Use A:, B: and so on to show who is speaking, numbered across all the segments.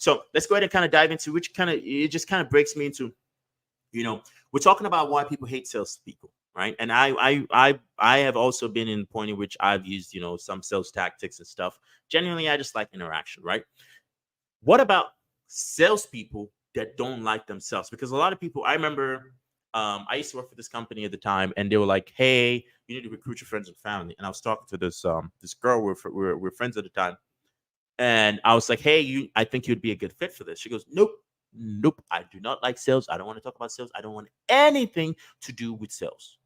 A: So let's go ahead and kind of dive into it just kind of breaks me into, we're talking about why people hate salespeople, right? And I have also been in the point in which I've used, some sales tactics and stuff. Genuinely, I just like interaction, right? What about salespeople that don't like themselves? Because a lot of people, I remember, I used to work for this company at the time, and they were like, "Hey, you need to recruit your friends and family." And I was talking to this girl. We're friends at the time, and I was like, "Hey, I think you'd be a good fit for this." She goes, "Nope, nope, I do not like sales. I don't want to talk about sales. I don't want anything to do with sales."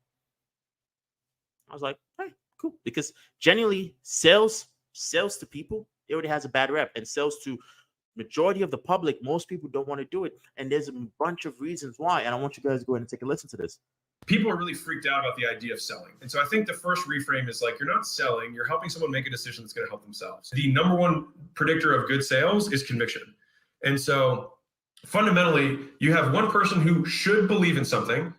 A: I was like, "Hey, cool," because genuinely, sales to people, it already has a bad rep, and sales to majority of the public, most people don't want to do it, and there's a bunch of reasons why. And I want you guys to go ahead and take a listen to this.
B: People are really freaked out about the idea of selling. And so I think the first reframe is like, you're not selling, you're helping someone make a decision that's going to help themselves. The number one predictor of good sales is conviction. And so fundamentally, you have one person who should believe in something,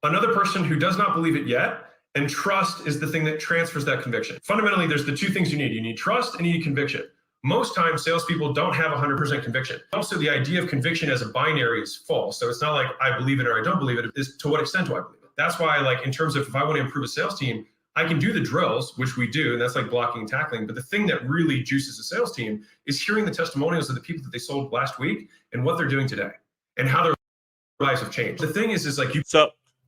B: another person who does not believe it yet, and trust is the thing that transfers that conviction. Fundamentally, there's the two things you need. You need trust and you need conviction. Most times, salespeople don't have 100% conviction. Also, the idea of conviction as a binary is false. So it's not like I believe it or I don't believe it. It's to what extent do I believe it? That's why, like, in terms of if I want to improve a sales team, I can do the drills, which we do, and that's like blocking and tackling. But the thing that really juices a sales team is hearing the testimonials of the people that they sold last week and what they're doing today and how their lives have changed. The thing is like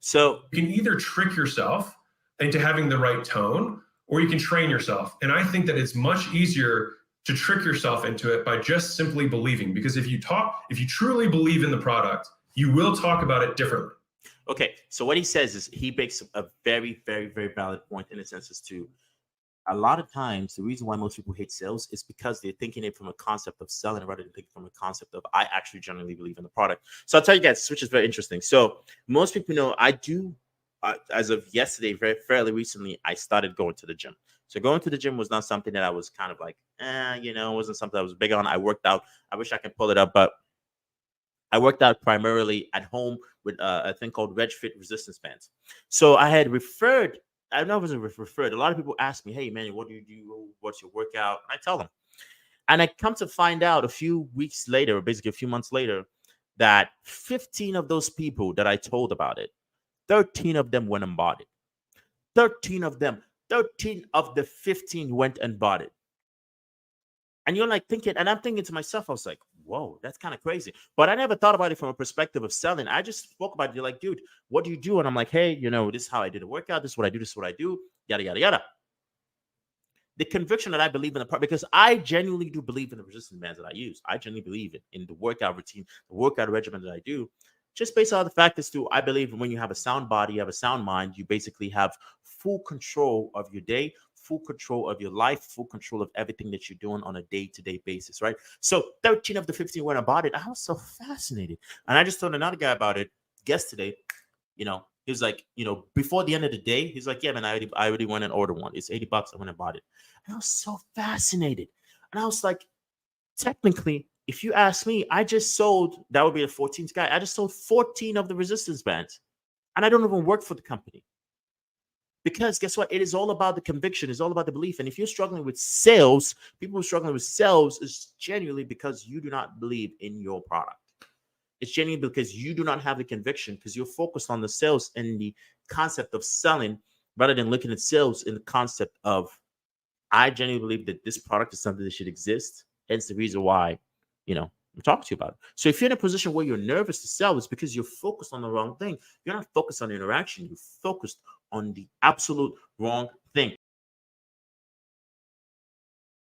A: so
B: you can either trick yourself into having the right tone, or you can train yourself. And I think that it's much easier to trick yourself into it by just simply believing. Because if you truly believe in the product, you will talk about it differently.
A: Okay, so what he says is he makes a very, very, very valid point in a sense as to a lot of times the reason why most people hate sales is because they're thinking it from a concept of selling rather than thinking from a concept of I actually genuinely believe in the product. So I'll tell you guys, which is very interesting. So most people know I do, as of yesterday, fairly recently, I started going to the gym. So going to the gym was not something that I was kind of like, it wasn't something I was big on. I worked out. I wish I could pull it up, but I worked out primarily at home with a thing called RIZN resistance bands. So I had referred, I know it wasn't referred. A lot of people ask me, "Hey, man, what do you do? What's your workout?" And I tell them. And I come to find out a few weeks later, basically a few months later, that 15 of those people that I told about it, 13 of them went and bought it. 13 of them, 13 of the 15 went and bought it. And you're like thinking, and I'm thinking to myself, I was like, whoa, that's kind of crazy. But I never thought about it from a perspective of selling. I just spoke about it. You're like, dude, what do you do? And I'm like, hey, this is how I did a workout. This is what I do. This is what I do. Yada, yada, yada. The conviction that I believe in the part, because I genuinely do believe in the resistance bands that I use. I genuinely believe in the workout routine, the workout regimen that I do. Just based on the fact is I believe when you have a sound body, you have a sound mind, you basically have full control of your day, full control of your life, full control of everything that you're doing on a day-to-day basis, right? So 13 of the 15 when I bought it, I was so fascinated. And I just told another guy about it yesterday. He was like, before the end of the day, he's like, yeah, man, I already went and ordered one. It's $80. I went and bought it. And I was so fascinated. And I was like, technically, if you ask me, I just sold, that would be the 14th guy. I just sold 14 of the resistance bands. And I don't even work for the company. Because guess what? It is all about the conviction. It's all about the belief. And if you're struggling with sales, people who are struggling with sales is genuinely because you do not believe in your product. It's genuinely because you do not have the conviction because you're focused on the sales and the concept of selling rather than looking at sales in the concept of, I genuinely believe that this product is something that should exist. Hence the reason why, I'm talking to you about it. So if you're in a position where you're nervous to sell, it's because you're focused on the wrong thing. You're not focused on the interaction. You're focused on the absolute wrong thing.